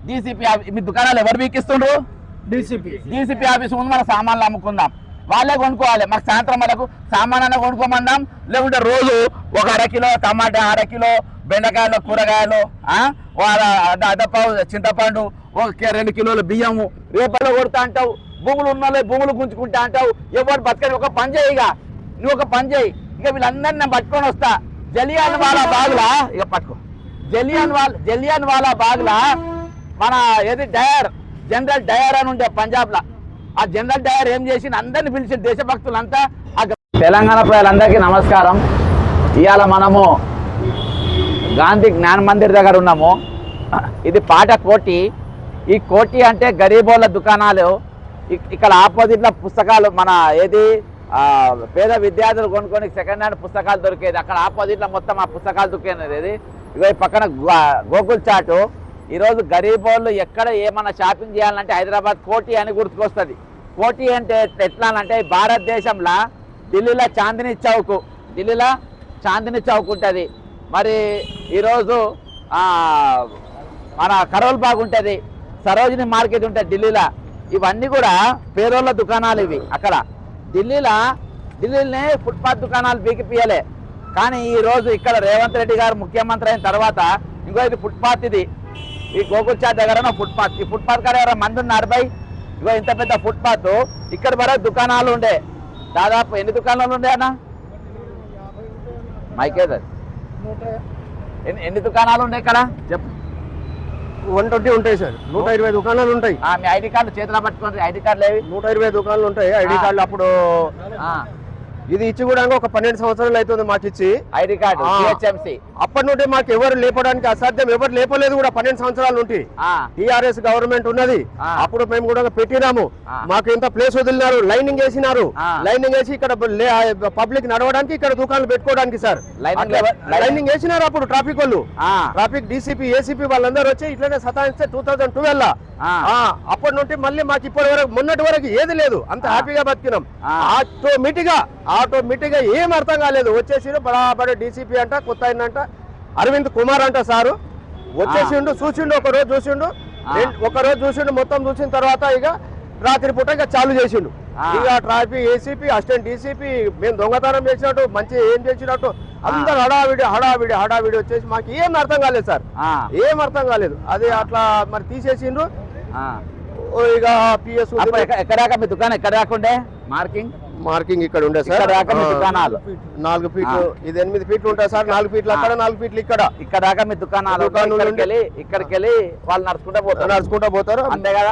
DCP మీ దుకాణాలు ఎవరు వీకిస్తుండ్రు? DCP office ముందు మన సామాన్లు అమ్ముకుందాం, వాళ్ళే కొనుక్కోవాలి. మాకు సాయంత్రం వరకు సామాన్ కొనుక్కోమందాం, లేకుంటే రోజు ఒక అరకిలో టమాటా, అరకిలో బెండకాయలు, కూరగాయలు, అడ్డపావు చింతపండు, 2 కిలోల బియ్యము రేపల్లో కొడతా అంటావు. భూములు ఉన్న భూములు గుంజుకుంటా అంటావు. ఎవరు బతకని ఒక పని చేయి, ఇక నువ్వు ఒక పని చేయి. ఇక వీళ్ళందరినీ నేను పట్టుకొని వస్తా. జలియాన్ వాలా బాగ్లా ఇక పట్టుకో. జలియాన్ వాలా బాగ్లా మన ఏది జనరల్ డయర్ అని ఉండే పంజాబ్లో, ఆ జనరల్ డయర్ ఏం చేసి అందరిని పిలిచి దేశభక్తులంతా. తెలంగాణ ప్రజలందరికీ నమస్కారం. ఇవాళ మనము గాంధీ జ్ఞాన మందిర్ దగ్గర ఉన్నాము. ఇది పాట కోటి. ఈ కోటి అంటే గరీబోళ్ళ దుకాణాలు. ఇక్కడ ఆపోజిట్లో పుస్తకాలు మన ఏది పేద విద్యార్థులు కొనుక్కొని సెకండ్ హ్యాండ్ పుస్తకాలు దొరికేది. అక్కడ ఆపోజిట్లో మొత్తం ఆ పుస్తకాలు దొరికేది. ఇక పక్కన గోకుల్ చాటు. ఈరోజు గరీబోళ్ళు ఎక్కడ ఏమన్నా షాపింగ్ చేయాలంటే హైదరాబాద్ కోటి అని గుర్తుకొస్తుంది. కోటి అంటే ఎట్లా అంటే భారతదేశంలో ఢిల్లీలో చాందిని చౌక్ ఉంటుంది. మరి ఈరోజు మన కరోల్ బాగ్ ఉంటుంది, సరోజిని మార్కెట్ ఉంటుంది ఢిల్లీలో. ఇవన్నీ కూడా పేదోళ్ళ దుకాణాలు ఇవి. అక్కడ ఢిల్లీలోనే ఫుట్పాత్ దుకాణాలు బీకిపియలే. కానీ ఈరోజు ఇక్కడ రేవంత్ రెడ్డి గారు ముఖ్యమంత్రి అయిన తర్వాత ఇంకో ఇది ఫుట్పాత్. ఇది ఈ గోకుల్ చాట్ దగ్గర ఫుట్పాత్. ఈ ఫుట్పాత్ కాడ ఎవరైనా మంది ఉన్నారు బై? ఇగో ఇంత పెద్ద ఫుట్పాత్. ఇక్కడ వరకు దుకాణాలు ఉండే. దాదాపు ఎన్ని దుకాణాలు ఉండే అన్న? మైకేదర్ ఎన్ని దుకాణాలు ఉన్నాయి ఇక్కడ చెప్పు? 120 ఉంటాయి సార్. 120 దుకాణాలు ఉంటాయి. మీ ఐడి కార్డు చేతిలో పట్టుకోండి. ఐడి కార్డులు ఏవి? 120 దుకాణాలు ఉంటాయి. ఐడి కార్డులు అప్పుడు ఇది ఇచ్చి కూడా ఒక 12 సంవత్సరాలు అవుతుంది మాకు ఇచ్చి ఐడి కార్డు జిహెచ్ఎంసీ. అప్పటి నుండి మాకు ఎవరు లేపడానికి అసాధ్యం. ఎవరు లేపలేదు కూడా 12 సంవత్సరాల నుండి. టీఆర్ఎస్ గవర్నమెంట్ ఉన్నది. అప్పుడు మేము కూడా పెట్టినాము. మాకు ఇంత ప్లేస్ వదిలినారు, లైనింగ్ వేసినారు. లైనింగ్ వేసి ఇక్కడ పబ్లిక్ నడవడానికి ఇక్కడ దుకాణాలు పెట్టుకోవడానికి సార్ లైనింగ్ వేసినారు. అప్పుడు ట్రాఫిక్ వాళ్ళు, ట్రాఫిక్ డీసీపీ, ఏసీపీ వాళ్ళందరూ వచ్చి ఇట్లనే సతాయిస్తే 2012 అప్పటి నుండి మళ్ళీ మాకు ఇప్పటి వరకు మొన్నటి వరకు ఏది లేదు. అంత హ్యాపీగా బతికినాం. ఆటోమేటిక్ గా ఏం అర్థం కాలేదు. వచ్చేసి బరాబరి డీసీపీ అంట, కొత్త అయినంట అరవింద్ కుమార్ అంట సారు వచ్చేసిండు. చూసిండు, ఒకరోజు చూసిండు. మొత్తం చూసిన తర్వాత ఇక రాత్రి పూట ఇక చాలు చేసిండు. ఇక ట్రాఫిక్ ఏసీపీ, అసిస్టెంట్ డీసీపీ మేము దొంగతనం చేసినట్టు, మంచి ఏం చేసినట్టు అందరు హడావిడి వచ్చేసి మాకు ఏం అర్థం కాలేదు సార్. ఏం అర్థం కాలేదు. అది అట్లా మరి తీసేసిండ్రు. ఇక పిఎస్ ఎక్కడ మీ దుకాణం ఎక్కడ రాకుండే మార్కింగ్ ఇక్కడ ఉండే సార్. 4 ఫీట్లు, ఇది 8 ఫీట్లు ఉంటాయి సార్. 4 ఫీట్లు అక్కడ, 4 ఫీట్లు ఇక్కడ దాకా మీ దుకాణాలు. ఇక్కడికి వెళ్ళి వాళ్ళు నడుచుకుంటూ పోతారు అంతే కదా.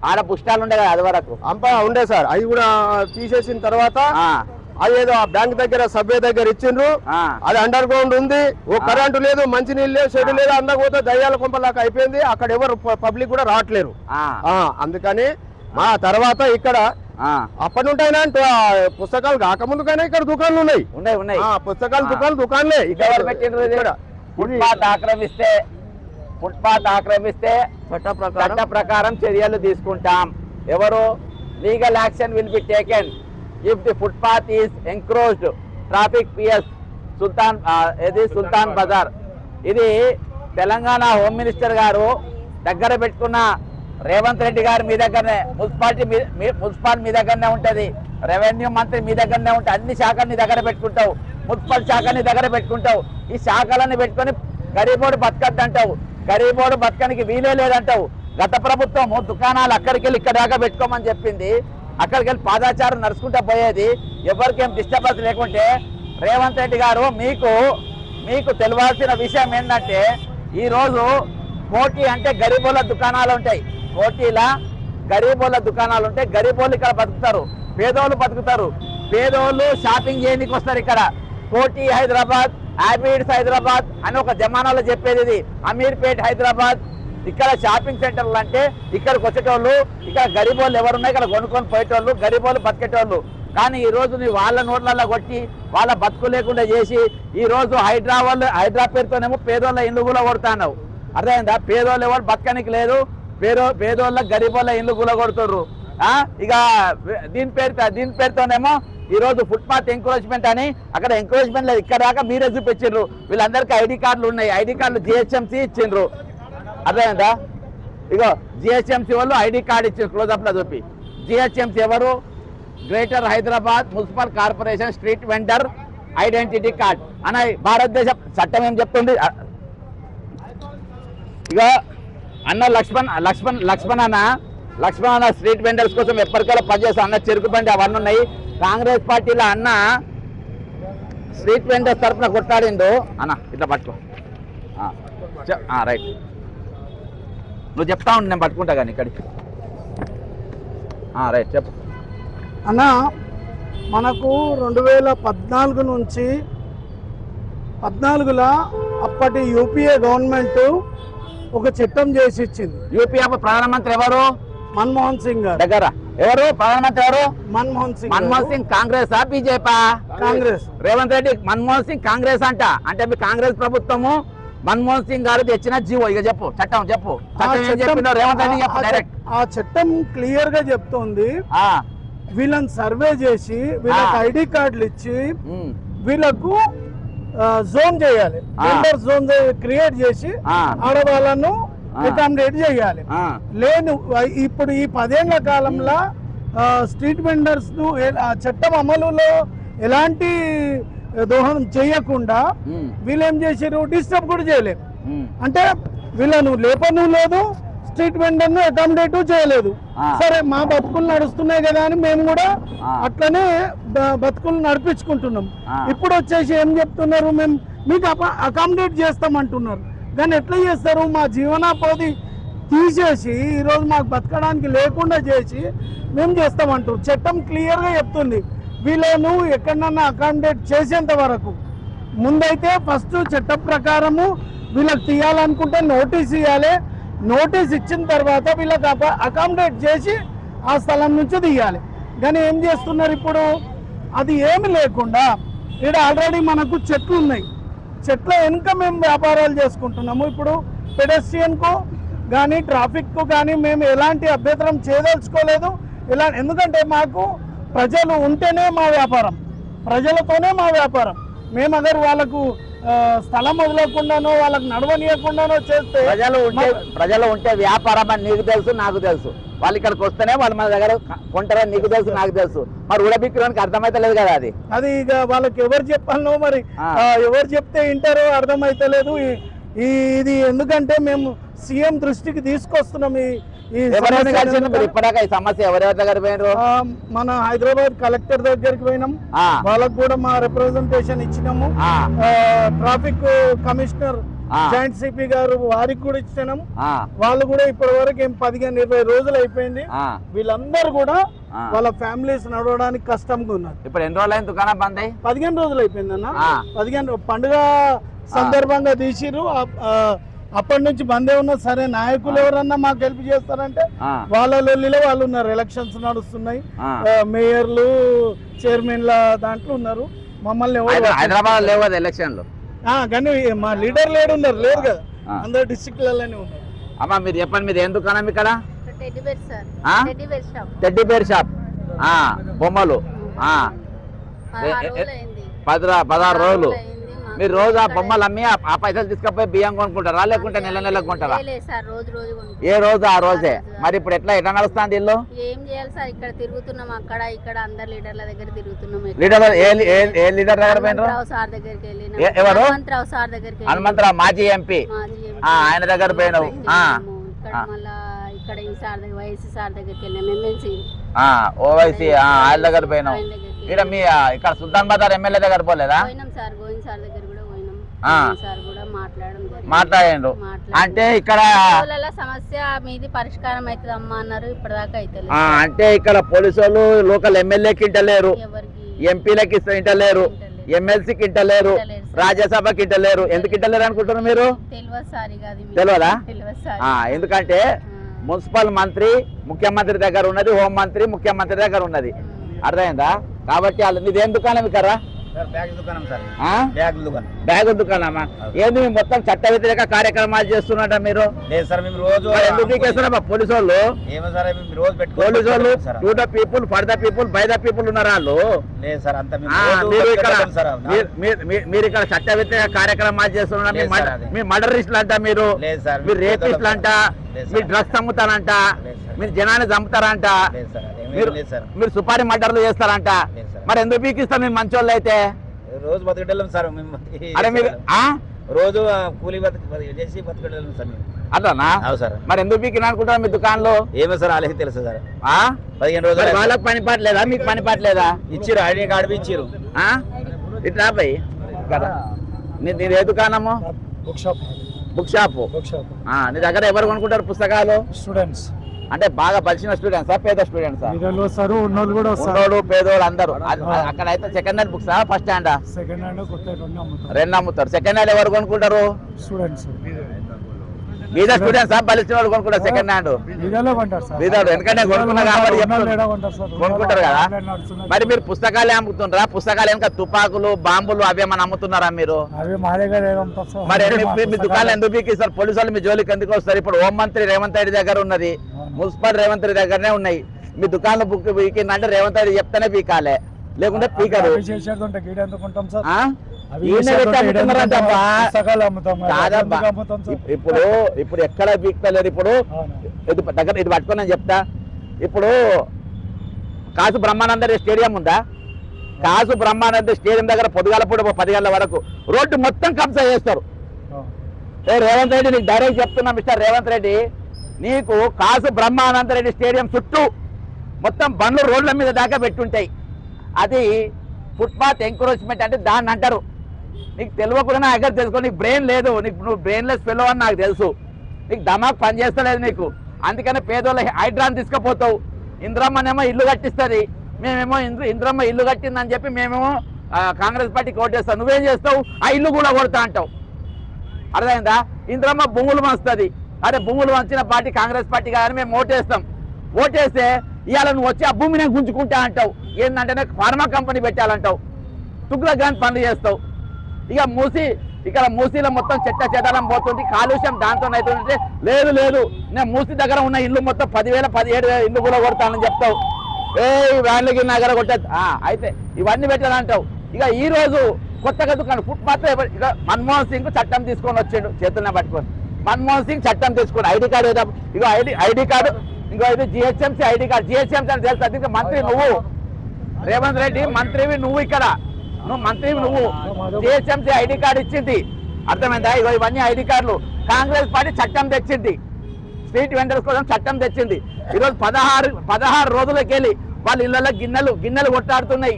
ఆడ పుష్టాలు ఉండే కదా అది వరకు ఉండే సార్. అవి కూడా తీసేసిన తర్వాత అదేదో బ్యాంక్ దగ్గర సబ్వే దగ్గర ఇచ్చిండ్రు. అది అండర్ గ్రౌండ్ ఉంది. ఓ కరెంటు లేదు, మంచి నీళ్ళు లేదు, షెడ్ లేదు. అందకపోతే దయ్యాల కొంపలాగా అయిపోయింది. అక్కడ ఎవరు పబ్లిక్ కూడా రావట్లేరు. అందుకని మా తర్వాత ఇక్కడ అప్పటి నుంటైనా పుస్తకాలు కాకముందుకైనా ఇక్కడ దుకాణాలు ఉన్నాయి. పుస్తకాలు దుకాణాలే. ఫుట్పాత్ ఆక్రమిస్తే చట్ట ప్రకారం చర్యలు తీసుకుంటాం. ఎవరు? Legal action will be taken if the footpath is encroached. Traffic PS సుల్తాన్ బజార్. ఇది తెలంగాణ హోమ్ మినిస్టర్ గారు దగ్గర పెట్టుకున్న రేవంత్ రెడ్డి గారు మీ దగ్గరనే, మున్సిపాల్ మీ దగ్గరనే ఉంటుంది, రెవెన్యూ మంత్రి మీ దగ్గరనే ఉంటుంది. అన్ని శాఖల్ని దగ్గర పెట్టుకుంటావు, మున్సిపల్ శాఖని దగ్గర పెట్టుకుంటావు. ఈ శాఖలని పెట్టుకొని గరీబోడు బతకద్దంటావు. గరీబోడు బతకనికి వీలే లేదంటావు. గత ప్రభుత్వము దుకాణాలు అక్కడికి వెళ్ళి ఇక్కడ దాకా పెట్టుకోమని చెప్పింది. అక్కడికి వెళ్ళి పాదాచారం నడుచుకుంటూ పోయేది. ఎవరికేం డిస్టర్బెన్స్ లేకుంటే రేవంత్ రెడ్డి గారు మీకు తెలియాల్సిన విషయం ఏంటంటే ఈరోజు కోటి అంటే గరీబోళ్ళ దుకాణాలు ఉంటాయి. కోటిలా గరీబోళ్ళ దుకాణాలు ఉంటాయి. గరీబోళ్ళు ఇక్కడ బతుకుతారు, పేదోళ్ళు బతుకుతారు. పేదోళ్ళు షాపింగ్ చేయడానికి వస్తారు ఇక్కడ. కోటి హైదరాబాద్, హ్యాబిట్స్ హైదరాబాద్ అని ఒక జమానాలో చెప్పేది. ఇది అమీర్పేట్ హైదరాబాద్. ఇక్కడ షాపింగ్ సెంటర్లు అంటే ఇక్కడికి వచ్చేటోళ్ళు, ఇక్కడ గరీబోళ్ళు ఎవరున్నాయి ఇక్కడ కొనుక్కొని పోయేటోళ్ళు, గరీబోళ్ళు బతికేటోళ్ళు. కానీ ఈ రోజు నీ వాళ్ళ నోట్లలో కొట్టి వాళ్ళ బతుకు లేకుండా చేసి ఈ రోజు హైడ్రా పేరుతోనేమో పేదోళ్ళ ఇల్లు కూడా కొడతాన్నావు. అర్థమైందా? పేదోళ్ళు ఎవరు బతకనికి లేదు. పేదోళ్ళ గరీబోళ్ళ ఇల్లు కూడా కొడుతుర్రు. ఇక దీని పేరుతోనేమో ఈ రోజు ఫుట్పాత్ ఎంకరేజ్మెంట్ అని అక్కడ ఎంకరేజ్మెంట్ లేదు. ఇక్కడ దాకా మీరే చూపించిండ్రు. వీళ్ళందరికీ ఐడి కార్డులు ఉన్నాయి. ఐడి కార్డులు జిహెచ్ఎంసీ ఇచ్చిండ్రు. అర్థమైందా? ఇగో జిహెచ్ఎంసీ వాళ్ళు ఐడి కార్డు ఇచ్చారు క్లోజప్లో చూపి. జిహెచ్ఎంసీ ఎవరు? Greater Hyderabad municipal corporation street vendor identity card అన్న. భారతదేశ చట్టం ఏం చెప్తుంది? ఇక అన్న లక్ష్మణ్ అన్న స్ట్రీట్ వెండర్స్ కోసం ఎప్పటికైనా పనిచేస్తా అన్న. చెరుకు బండి అవన్నీ ఉన్నాయి. కాంగ్రెస్ పార్టీలో అన్న స్ట్రీట్ వెండర్స్ తరఫున కొట్లాడిండు అన్న. ఇట్లా పట్టుకో రైట్. నువ్వు చెప్తా ఉండి నేను పట్టుకుంటా కానీ ఇక్కడికి. రైట్ చెప్పు అన్న. మనకు 2014 నుంచి 14లో అప్పటి యూపీఏ గవర్నమెంట్ ఒక చట్టం చేసి ఇచ్చింది. యూపీఏ ప్రధానమంత్రి ఎవరు? మన్మోహన్ సింగ్ గారు. దగ్గర ఎవరు ప్రధానమంత్రి ఎవరు? మన్మోహన్ సింగ్. మన్మోహన్ సింగ్ కాంగ్రెసా బీజేపీ? కాంగ్రెస్. రేవంత్ రెడ్డి మన్మోహన్ సింగ్ కాంగ్రెస్ అంటే మీ కాంగ్రెస్ ప్రభుత్వము మన్మోహన్ సింగ్ గారు తెచ్చిన జీవో. ఇక చెప్పు చట్టం చెప్పు. రేవంత్ రెడ్డి చెప్పు డైరెక్ట్. ఆ చట్టం క్లియర్ గా చెప్తోంది వీళ్ళని సర్వే చేసి వీళ్ళకి ఐడి కార్డులు ఇచ్చి వీళ్ళకు జోన్ చేయాలి. జెండర్ జోన్ క్రియేట్ చేసి ఆడవాళ్ళను అకామిడేట్ చేయాలి. లేను ఇప్పుడు ఈ 10 ఏళ్ల కాలంలో స్ట్రీట్ వెండర్స్ ను చట్టం అమలులో ఎలాంటి దోహదం చేయకుండా వీళ్ళు ఏం చేశారు? డిస్టర్బ్ కూడా చేయలేదు. అంటే వీళ్ళను లేపను లేదు, స్ట్రీట్ వెండర్ ను అకామిడేట్ చేయలేదు. సరే మా బతుకులు నడుస్తున్నాయి కదా అని మేము కూడా అట్లనే బతుకులు నడిపించుకుంటున్నాం. ఇప్పుడు వచ్చేసి ఏం చెప్తున్నారు? మేము మీకు అకామిడేట్ చేస్తామంటున్నారు. కానీ ఎట్లా చేస్తారు? మా జీవనోపాధి తీసేసి ఈరోజు మాకు బతకడానికి లేకుండా చేసి మేము చేస్తామంటారు. చట్టం క్లియర్గా చెప్తుంది వీళ్ళను ఎక్కడన్నా అకామిడేట్ చేసేంత వరకు. ముందైతే ఫస్ట్ చట్టం ప్రకారము వీళ్ళకి తీయాలనుకుంటే నోటీస్ ఇవ్వాలి. నోటీస్ ఇచ్చిన తర్వాత వీళ్ళకి అకామిడేట్ చేసి ఆ స్థలం నుంచి తీయాలి. కానీ ఏం చేస్తున్నారు ఇప్పుడు? అది ఏమి లేకుండా ఇక్కడ ఆల్రెడీ మనకు చెట్లు ఉన్నాయి. చెట్ల వెనుక మేము వ్యాపారాలు చేసుకుంటున్నాము. ఇప్పుడు పెడెస్ట్రియన్కు కానీ ట్రాఫిక్కు కానీ మేము ఎలాంటి అభ్యంతరం చేయదలుచుకోలేదు. ఎందుకంటే మాకు ప్రజలు ఉంటేనే మా వ్యాపారం, ప్రజలతోనే మా వ్యాపారం. మేము అగర్ వాళ్ళకు స్థలం వదలకుండానో వాళ్ళకు నడవనీయకుండానో చేస్తే ప్రజలు ఉంటే వ్యాపారం అని నీకు తెలుసు, నాకు తెలుసు. వాళ్ళు ఇక్కడికి వస్తేనే వాళ్ళు మన దగ్గర కొంటారని నీకు తెలుసు, నాకు తెలుసు. మరి ఉడబిక్కడానికి అర్థమైతే లేదు కదా. అది ఇక వాళ్ళకి ఎవరు చెప్పాలనో మరి ఎవరు చెప్తే వింటారో అర్థమైతలేదు. ఇది ఎందుకంటే మేము సీఎం దృష్టికి తీసుకొస్తున్నాం. ఇప్పటిదాకా ఈ సమస్య ఎవరెవరి దగ్గర పోయినారు? మన హైదరాబాద్ కలెక్టర్ దగ్గరికి పోయినాం, వాళ్ళకు కూడా మా రిప్రజెంటేషన్ ఇచ్చినాము. ట్రాఫిక్ కమిషనర్ జాయింట్ సిపి గారు వారికి కూడా ఇచ్చినాం. వాళ్ళు కూడా ఇప్పటి వరకు 15-20 రోజులు అయిపోయింది. వీళ్ళందరూ కూడా వాళ్ళ ఫ్యామిలీస్ నడవడానికి కష్టంగా ఉన్నారు. ఇప్పుడు ఎన్ని రోజులు అయింది దుకాణం బంద్ అయ్యి? 15 రోజులు అయిపోయింది అన్న. 15 పండుగ సందర్భంగా తీసిరు. అప్పటి నుంచి బందే ఉన్నా. సరే నాయకులు ఎవరన్నా మాకు హెల్ప్ చేస్తారంటే వాళ్ళ లొల్లిలో వాళ్ళు ఉన్నారు. ఎలక్షన్స్ నడుస్తున్నాయి, మేయర్లు చైర్మన్ల దాంట్లో ఉన్నారు. మమ్మల్ని హైదరాబాద్ లేవు కదా ఎలక్షన్లు. కానీ మా లీడర్ లేరు కదా, అందరు డిస్ట్రిక్ట్లలోనే ఉన్నారు. అమ్మా మీరు చెప్పండి, మీరు ఏం దుకాణం ఇక్కడ? Teddy bear shop. బొమ్మలు 16 రోజులు. మీరు రోజు ఆ బొమ్మలు అమ్మి ఆ పైసలు తీసుకపోయి బియ్యం కొనుక్కుంటారా లేకుంటే నెల కొంటారా? ఏ రోజు ఆ రోజే. మరి ఇప్పుడు ఎట్లా నడుస్తుంది ఇల్లు? ఏం చేయాలి సార్? ఇక్కడ తిరుగుతున్నాం, అక్కడ ఇక్కడ అందరు లీడర్ల దగ్గర తిరుగుతున్నాం. ఏ లీడర్ దగ్గర పోయినారు? ఎవరు? హనుమంతరావు మాజీ ఎంపీ. ఆయన దగ్గర పోయినావు. ఇక్కడ ఈ సార్ దగ్గర వైసీ సార్ దగ్గరికి వెళ్ళాం. ఎమ్మెల్సీ ఓవైసీ ఆయన దగ్గర పోయినావు. ఇక్కడ మీ ఇక్కడ సుల్తాన్ బజార్ ఎమ్మెల్యే దగ్గర పోలేదా? పోయినాం సార్, గోవింద్ సార్ దగ్గర కూడా పోయినాం. సార్ కూడా మాట్లాడారు. అంటే ఇక్కడ సమస్య మీది పరిష్కారం అవుతుంది అమ్మా అన్నారు. ఇప్పటిదాకా అయితే అంటే ఇక్కడ పోలీసు వాళ్ళు లోకల్ ఎమ్మెల్యేకి ఇంటలేరు, ఎంపీలకి ఇంటలేరు, ఎమ్మెల్సీకి ఇంటలేరు, రాజ్యసభకి ఇంటలేరు. ఎందుకు ఇంటలేరు అనుకుంటున్నారు మీరు? తెలియదా? ఎందుకంటే మున్సిపల్ మంత్రి ముఖ్యమంత్రి దగ్గర ఉన్నది, హోం మంత్రి ముఖ్యమంత్రి దగ్గర ఉన్నది. అర్థమైందా? కాబట్టి వాళ్ళు మీదేం దుకాణం ఇక్కడ? బ్యాగ్ దుకాణం సార్, ఆ? బ్యాగ్ దుకాణం. బ్యాగ్ దుకాణమా? ఏంది మీరు మొత్తం చట్ట వ్యతిరేక కార్యక్రమాలు చేస్తున్నట మీరు? లేదు సార్, మేము రోజు మరి ఎందుకు పీకేస్తున్నారా పోలీసు వాళ్ళు? ఏమో సార్, మేము రోజు పోలీసు వాళ్ళు sir. To the people for the people by the people ఉన్నారు వాళ్ళు. లేదు సార్, అంత మీరు ఇక్కడ మీరు ఇక్కడ చట్ట వ్యతిరేక కార్యక్రమాలు చేస్తున్నారు. లేదు సార్, అది. మీ మర్డరిస్టులు అంట, మీరు లేదు సార్, మీరు రేపిస్టులు అంట, లేదు సార్. మీరు డ్రగ్స్ అమ్ముతారంట, లేదు సార్. మీరు జనాన్ని చంపుతారంట, లేదు సార్, అదేమీ మీరు లేదు సార్. మీరు సుపారీ మర్డర్లు చేస్తారంట. లేదు సార్. మరి ఎందుకు పీకిస్తారు మీరు మంచోళ్ళు అయితే? రోజు బతికెళ్ళం సార్ మేము. అరే మీరు రోజు కూలీ చేసి బతికెళ్ళం సార్ మేము. అట్లానా? అవును సార్. మరి ఎందుకు పీకినా అనుకుంటారు మీ దుకాణంలో? ఏమో సార్, వాళ్ళకి తెలుసు సార్. ఆ? 15 రోజులు మరి వాళ్ళకి పని పాట లేదా, మీకు పని పాట లేదా? ఇచ్చిరు, ఐడి కార్డు ఇచ్చిరు. ఆ? ఇట్లా పోయి నీది ఏ దుకాణము? Book shop. Book shop. Book shop. నీ దగ్గర ఎవరు కొనుక్కుంటారు పుస్తకాలు? స్టూడెంట్స్. అంటే బాగా బలిసిన స్టూడెంట్సా, పేద స్టూడెంట్సా? వీళ్ళు వస్తారు, ఉన్నోళ్ళు కూడా వస్తారు. ఉన్నోడు పేదోడు అందరూ. అక్కడ అయితే second hand books first hand? Second hand కొత్త రెండు అమ్ముతారు. రెండు అమ్ముతారు. సెకండ్ హ్యాండ్ ఎవరు కొనుక్కుంటారు? స్టూడెంట్స్. మీద స్టూడెంట్సా బలిసిన వాళ్ళు కొనుక్కుంటారు సెకండ్ హ్యాండ్? వీళ్ళలో కొంటారు సార్. వీధోడు ఎందుకంటే కొనుక్కున్నారు కాబట్టి కొనుక్కుంటారు కదా. నడుస్తున్నారు. మరి మీరు పుస్తకాలే అమ్ముతుంటారా? పుస్తకాలు వెనక తుపాకులు బాంబులు అవేమన్నా అమ్ముతున్నారా మీరు? అవి మా దగ్గర ఏమంటారు సార్? మరి మీ దుకాణాలు ఎందుకు పీకిస్తారు? పోలీసు వాళ్ళు మీ జోలికి ఎందుకు వస్తారు? ఇప్పుడు హోంమంత్రి రేవంత్ రెడ్డి దగ్గర ఉన్నది, మున్సిపల్ రేవంత్ రెడ్డి దగ్గరనే ఉన్నాయి. మీ దుకాణంలో బుక్ పీకిందంటే రేవంత్ రెడ్డి చెప్తేనే పీకాలే, లేకుంటే పీకరు. ఆ? ఈయన పెట్టి అమ్ముతున్నారంటబ్బా. కాదబ్బా. ఇప్పుడు ఎక్కడ పీక్తలేరు. ఇప్పుడు దగ్గర ఇది పట్టుకొని నేను చెప్తా. ఇప్పుడు కాసు బ్రహ్మానంద స్టేడియం ఉందా? కాసు బ్రహ్మానంద స్టేడియం దగ్గర పొద్దుగాల పూట 10 గంటల వరకు రోడ్డు మొత్తం కబ్జా చేస్తారు. రేవంత్ రెడ్డి నీకు డైరెక్ట్ చెప్తున్నా, మిస్టర్ రేవంత్ రెడ్డి, నీకు కాసు బ్రహ్మానంద రెడ్డి స్టేడియం చుట్టూ మొత్తం బండ్లు రోడ్ల మీద దాకా పెట్టుంటాయి. అది ఫుట్పాత్ ఎంకరేజ్మెంట్ అంటే దాన్ని అంటారు. నీకు తెలియకుండా నా దగ్గర తెలుసుకో. నీకు బ్రెయిన్ లేదు, నువ్వు బ్రెయిన్లెస్ ఫెలో అని నాకు తెలుసు. నీకు దమాక్ పని చేస్తలేదు నీకు. అందుకనే పేదోళ్ళ హైడ్రాన్ తీసుకుపోతావు. ఇంద్రమ్మనేమో ఇల్లు కట్టిస్తుంది, మేమేమో ఇంద్రమ్మ ఇల్లు కట్టిందని చెప్పి మేమేమో కాంగ్రెస్ పార్టీకి ఓటేస్తాం. నువ్వేం చేస్తావు? ఆ ఇల్లు కూడా కొడతా అంటావు. అర్థమైందా? ఇంద్రమ్మ భూములు వంచుతుంది. అరే భూములు వంచిన పార్టీ కాంగ్రెస్ పార్టీ కాదని మేము ఓటేస్తాం. ఓటేస్తే ఇవాళ నువ్వు వచ్చి ఆ భూమిని గుంజుకుంటా అంటావు. ఏంటంటే ఫార్మా కంపెనీ పెట్టాలంటావు. తుగ్లక్ పనులు చేస్తావు. ఇక ఇక్కడ మూసీలో మొత్తం చెట్టాలం పోతుంది, కాలుష్యం దాంతో అవుతుంటే లేదు నేను మూసీ దగ్గర ఉన్న ఇల్లు మొత్తం 10,000 17,000 ఇల్లు కూడా కొడతానని చెప్తావు. వ్యాన్లకి నగర కొట్టే అయితే ఇవన్నీ పెట్టాలంటావు. ఇక ఈ రోజు కొత్తగా దుకాణం ఫుట్పాత్ ఇక మన్మోహన్ సింగ్ చట్టం తీసుకొని వచ్చాడు చేతుల్లో పట్టుకొని. మన్మోహన్ సింగ్ చట్టం తీసుకుని ఐడి కార్డు ఏదో ఇక ఐడి కార్డు, ఇంకో ఇది జిహెచ్ఎంసీ ఐడి కార్డు. జిహెచ్ఎంసీ అని తెలుసు. అది మంత్రి నువ్వు, రేవంత్ రెడ్డి మంత్రివి నువ్వు, ఇక్కడ నువ్వు మంత్రివి నువ్వు. జిహెచ్ఎంసీ ఐడి కార్డు ఇచ్చింది, అర్థమైందా? ఇగో ఇవన్నీ ఐడి కార్డులు. కాంగ్రెస్ పార్టీ చట్టం తెచ్చింది, స్ట్రీట్ వెండర్స్ కోసం చట్టం తెచ్చింది. ఈరోజు 16 రోజులకి వెళ్ళి వాళ్ళ ఇళ్ళలో గిన్నెలు కొట్టాడుతున్నాయి,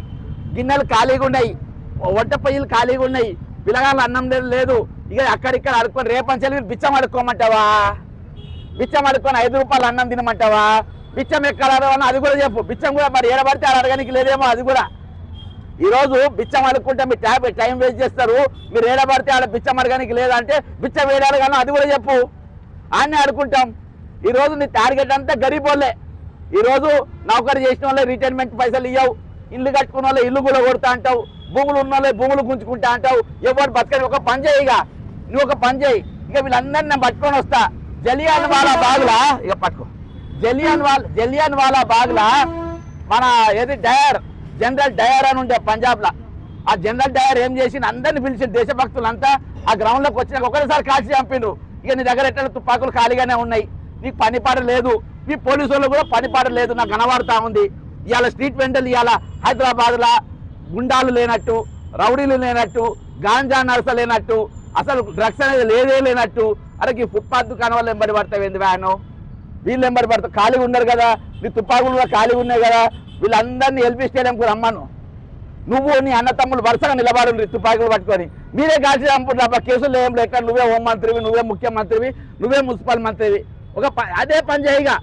గిన్నెలు ఖాళీగా ఉన్నాయి, వంట పొయ్యిలు ఖాళీగా ఉన్నాయి, పిల్లగాళ్ళు అన్నం లేదు. ఇక అక్కడిక్కడ అడుక్కొని రేపంచెల్లి బిచ్చం అడుక్కోమంటావా? బిచ్చం అడుక్కొని 5 రూపాయలు అన్నం తినమంటావా? బిచ్చం ఎక్కడ అని అది కూడా చెప్పు. బిచ్చం కూడా మరి ఏడబడితే ఆడ అడగడానికి లేదేమో అది కూడా. ఈరోజు బిచ్చం అడుక్కుంటే మీరు టైం వేస్ట్ చేస్తారు. మీరు ఏడబడితే ఆడ బిచ్చం అడగడానికి లేదంటే బిచ్చం వేడాలి కానీ అది కూడా చెప్పు. ఆడనే అడుకుంటాం. ఈరోజు నీ టార్గెట్ అంతా గరీబోళ్ళే. ఈరోజు నౌకరీ చేసిన వాళ్ళే రిటైర్మెంట్ పైసలు ఇవ్వవు, ఇల్లు కట్టుకున్న వాళ్ళే ఇల్లు కూడా కొడతా అంటావు, భూములు ఉన్న వాళ్ళే భూములు గుంజుకుంటా అంటావు. ఎవరు బతకని ఒక పని చేయి, ఇక నువ్వు ఒక పని చేయి. ఇక వీళ్ళందరినీ నేను పట్టుకొని వస్తా. జలియాన్ వాలా బాగ్లా ఇక పట్టుకో. జలియాన్ వాలా బాగ్లా మన ఏది జనరల్ డయర్ అని ఉండే పంజాబ్లో. ఆ జనరల్ డయర్ ఏం చేసి అందరిని పిలిచి దేశభక్తులంతా ఆ గ్రౌండ్లోకి వచ్చినాక ఒకరిసారి కాల్చి చంపిండు. ఇక నీ దగ్గర ఎట్లా తుపాకులు ఖాళీగానే ఉన్నాయి, నీకు పనిపాట లేదు, మీ పోలీసు వాళ్ళు కూడా పనిపాట లేదు, నాకు కనబడతా ఉంది. ఇవాళ స్ట్రీట్ వెండర్లు ఇవాళ హైదరాబాద్లో గుండాలు లేనట్టు, రౌడీలు లేనట్టు, గాంజా నరస లేనట్టు, అసలు డ్రగ్స్ అనేది లేనట్టు. అరే ఈ ఫుట్పాత్ దుకాణం వాళ్ళు ఎంబడి పడతావు ఏంది వ్యాను? వీళ్ళు ఎంబడి పడతావు. ఖాళీగా ఉన్నారు కదా, నీ తుపాకులు కూడా ఖాళీగా ఉన్నాయి కదా, వీళ్ళందరినీ ఎల్పీ స్టేడియంకు రమ్మను. నువ్వు నీ అన్న తమ్ముళ్ళు వరుసగా నిలబడు తుపాకులు పట్టుకొని. మీరే కాల్చి చంపుతున్నా, కేసులు ఏం లేక నువ్వే హోంమంత్రివి, నువ్వే ముఖ్యమంత్రివి, నువ్వే మున్సిపల్ మంత్రివి. అదే పని చేయగా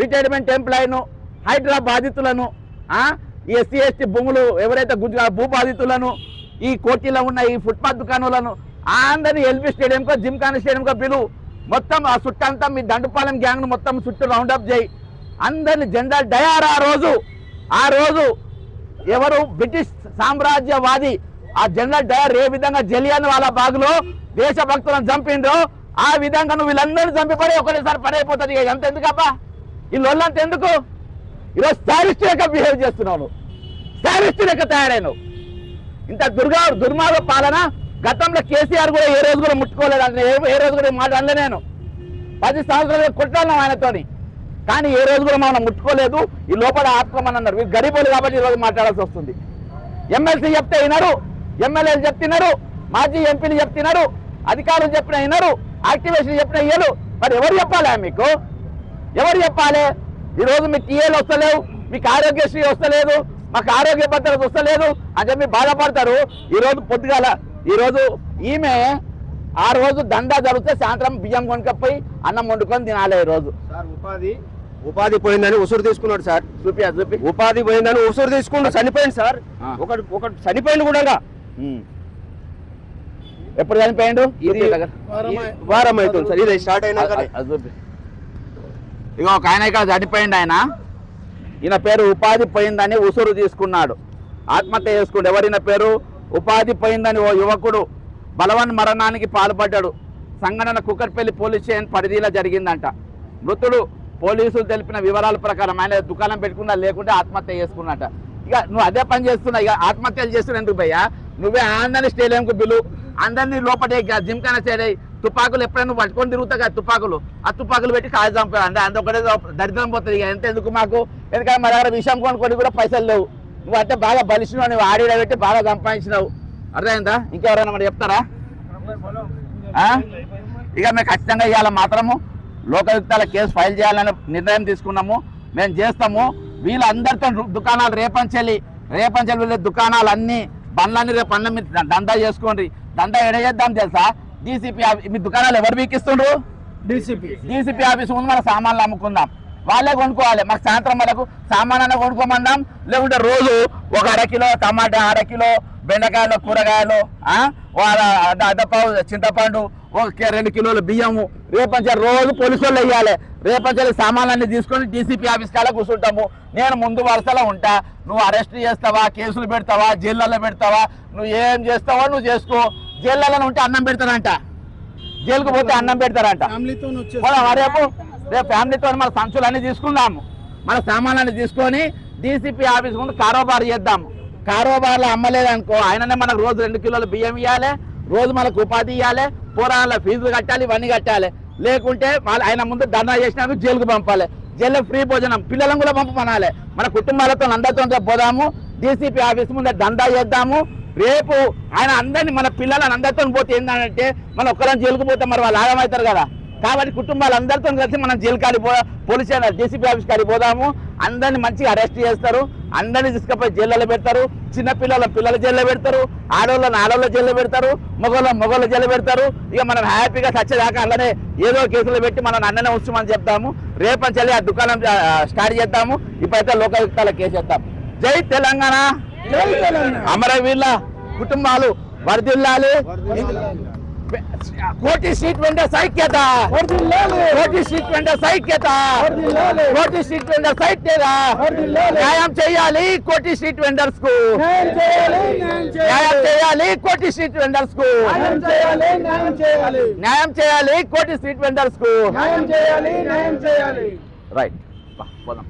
రిటైర్మెంట్ ఎంప్లాయీను, హైడ్రా బాధితులను, ఈ ఎస్సీ ఎస్టీ భూములు ఎవరైతే భూ బాధితులను, ఈ కోటీలో ఉన్న ఈ ఫుట్పాత్ దుకాణాలను అందరినీ ఎల్పీ స్టేడియంకో జిమ్ఖానా స్టేడియంకో పిలువు. మొత్తం ఆ చుట్టంతా మీ దండుపాలెం గ్యాంగ్ను మొత్తం చుట్టూ రౌండప్ చేయి. అందరినీ జనరల్ డయర్ ఆ రోజు ఎవరు బ్రిటిష్ సామ్రాజ్యవాది ఆ జనరల్ డయర్ ఏ విధంగా జలియన్ వాలా బాగ్లో దేశభక్తులను చంపిండ్రో ఆ విధంగా నువ్వు వీళ్ళందరినీ చంపి పడే ఒకటేసారి పడైపోతుంది. ఇక ఎంత ఎందుకబ్బా ఈ లొల్లంత ఎందుకు? ఈరోజు శారిస్ట్ లెక్క బిహేవ్ చేస్తున్నావు, నువ్వు శారిస్ట్ లెక్క తయారైనవు. ఇంత దుర్మార్గ పాలన గతంలో కేసీఆర్ కూడా ఏ రోజు కూడా ముట్టుకోలేదు అంటే ఏ రోజు కూడా మాట అనలే. నేను 10 సంవత్సరాలు కొట్టాను ఆయనతోని, కానీ ఏ రోజు కూడా మనం ముట్టుకోలేదు. ఈ లోపల ఆత్మని అన్నారు. వీళ్ళు గరీబులు కాబట్టి ఈరోజు మాట్లాడాల్సి వస్తుంది. ఎమ్మెల్సీ చెప్తే వినరు, ఎమ్మెల్యేలు చెప్తున్నారు, మాజీ ఎంపీలు చెప్తున్నారు, అధికారులు చెప్పిన వినరు, యాక్టివేషన్ చెప్పిన ఇయ్యరు. మరి ఎవరు చెప్పాలి? మీకు ఎవరు చెప్పాలి? ఈరోజు మీకు టీఏలు వస్తలేవు, మీకు ఆరోగ్యశ్రీ వస్తలేదు, మాకు ఆరోగ్య భద్రత వస్తలేదు అని చెప్పి బాధపడతారు. ఈరోజు పొద్దుగాల ఈరోజు ఈమె ఆ రోజు దందా జరిగితే సాయంత్రం బియ్యం కొనుక్కపోయి అన్నం వండుకొని తినాలి. ఈరోజు సార్ ఉపాధి పోయిందని ఉసురు తీసుకున్నాడు సార్. చూపి ఉపాధి పోయిందని ఉసురు తీసుకుంటూ చనిపోయింది సార్. ఒకటి చనిపోయింది కూడా. ఎప్పుడు చనిపోయిండు? ఇది వారం అవుతుంది సార్. ఇది స్టార్ట్ అయినా చూపి ఇక ఒక ఆయన ఇక్కడ చనిపోయిండు. ఈయన పేరు ఉపాధి పోయిందని ఉసురు తీసుకున్నాడు, ఆత్మహత్య చేసుకుండు. ఎవరిన పేరు? ఉపాధి పోయిందని ఓ యువకుడు బలవన్ మరణానికి పాల్పడ్డాడు. సంఘటన కుక్కట్పల్లి పోలీస్ స్టేషన్ పరిధిలో జరిగిందంట. మృతుడు పోలీసులు తెలిపిన వివరాల ప్రకారం ఆయన దుకాణం పెట్టుకున్నా, లేకుంటే ఆత్మహత్య చేసుకున్నట. ఇక నువ్వు అదే పని చేస్తున్నా, ఇక ఆత్మహత్యలు చేస్తున్నా ఎందుకు భయ్యా? నువ్వే అందరినీ స్టేడియంకు బిల్లు, అందరినీ లోపటే జిమ్ఖానా చేయాలి. తుపాకులు ఎప్పుడైనా నువ్వు పట్టుకొని తిరుగుతావు కదా తుపాకులు, ఆ తుపాకులు పెట్టి కాయ చంపావు అంటే అందుకనే దరిద్రం పోతుంది. ఇక ఎంత ఎందుకు మాకు? ఎందుకంటే మా దగ్గర విషయం కొనుక్కొని కూడా పైసలు లేవు. నువ్వు అంటే బాగా బలిసినావు, నువ్వు ఆడిడ పెట్టి బాగా సంపాదించినావు. అర్థమైందా? ఇంకెవరైనా మరి చెప్తారా? ఇక మేము ఖచ్చితంగా ఇవాళ మాత్రము లోకాయుక్తాల కేసు ఫైల్ చేయాలని నిర్ణయం తీసుకున్నాము. మేము చేస్తాము. వీళ్ళందరితో దుకాణాలు రేపంచెల్లి వెళ్ళే దుకాణాలు అన్ని బండ్లన్నీ రేపు అన్న మీరు దందా చేసుకోండి. దందా ఎడ చేద్దాం తెలుసా? డీసీపీ మీ దుకాణాలు ఎవరు వీకిస్తుండ్రు? డీసీపీ ఆఫీస్ ముందు మన సామాన్లు అమ్ముకుందాం, వాళ్ళే కొనుక్కోవాలి. మాకు సాయంత్రం వరకు సామాన్ కొనుక్కోమందాం, లేకుంటే రోజు ఒక 1/2 కిలో టమాటా, 1/2 కిలో బెండకాయలు, కూరగాయలు, అద్దపావు చింతపండు, 2 కిలోలు బియ్యము రేపంచాలి. రోజు పోలీసు వాళ్ళు వేయాలి. రేపంచాలి సామాన్లన్నీ తీసుకొని డీసీపీ ఆఫీస్ కాడ కూర్చుంటాము. నేను ముందు వరుసలో ఉంటా. నువ్వు అరెస్ట్ చేస్తావా, కేసులు పెడతావా, జైళ్ళలో పెడతావా, నువ్వు ఏం చేస్తావో నువ్వు చేసుకో. జైళ్ళలో ఉంటే అన్నం పెడతారంట, జైలుకు పోతే అన్నం పెడతారంట. రేపు ఫ్యామిలీతో మన సంచులన్నీ తీసుకుందాము, మన సామాన్లన్నీ తీసుకొని డీసీపీ ఆఫీస్ ముందు కారోబార్ చేద్దాము. కారోబార్లో అమ్మలేదనుకో ఆయననే మనకు రోజు 2 కిలోల బియ్యం ఇవ్వాలి, రోజు మనకు ఉపాధి ఇవ్వాలి, పోరాళ్ళ ఫీజులు కట్టాలి, ఇవన్నీ కట్టాలి. లేకుంటే ఆయన ముందు ధర్నా చేసినాక జైలుకు పంపాలి. జైల్లో ఫ్రీ భోజనం, పిల్లలను కూడా పంపమనాలి. మన కుటుంబాలతో అందరితో పోదాము, డీసీపీ ఆఫీస్ ముందు దందా చేద్దాము. రేపు ఆయన అందరినీ మన పిల్లలను అందరితో పోతే ఏంటంటే మనం ఒక్కరం జైలుకు పోతే మరి వాళ్ళు ఆగమవుతారు కదా. కాబట్టి కుటుంబాలందరితో కలిసి మనం జైలు కాడి పోలీస్ డీసీపీ ఆఫీస్ కాడికి పోదాము. అందరినీ మంచిగా అరెస్ట్ చేస్తారు, అందరినీ తీసుకుపోయి జైల్లో పెడతారు. చిన్న పిల్లల జైల్లో పెడతారు, ఆడవాళ్ళ జైల్లో పెడతారు, మొగోళ్ళ జైల్లో పెడతారు. ఇక మనం హ్యాపీగా చచ్చేదాకా అలానే ఏదో కేసులు పెట్టి మనం అన్ననే ఉంచమని చెప్తాము. రేపంచెల్లి ఆ దుకాణం స్టార్ట్ చేద్దాము. ఇప్పుడైతే లోకాయుక్తాల కేసు చేద్దాం. జై తెలంగాణ, అమరవీరుల కుటుంబాలు వర్ధిల్లాలి. కోటి స్ట్రీట్ వెండర్స్ ఐక్యత, కోటి స్ట్రీట్ వెండర్స్ ఐక్యత, కోటి స్ట్రీట్ వెండర్స్ ఐక్యత. న్యాయం చేయాలి కోటి స్ట్రీట్ వెండర్స్ కు, న్యాయం చేయాలి కోటి స్ట్రీట్ వెండర్స్ కు, న్యాయం చేయాలి కోటి స్ట్రీట్ వెండర్స్ కు. రైట్, పోదాం.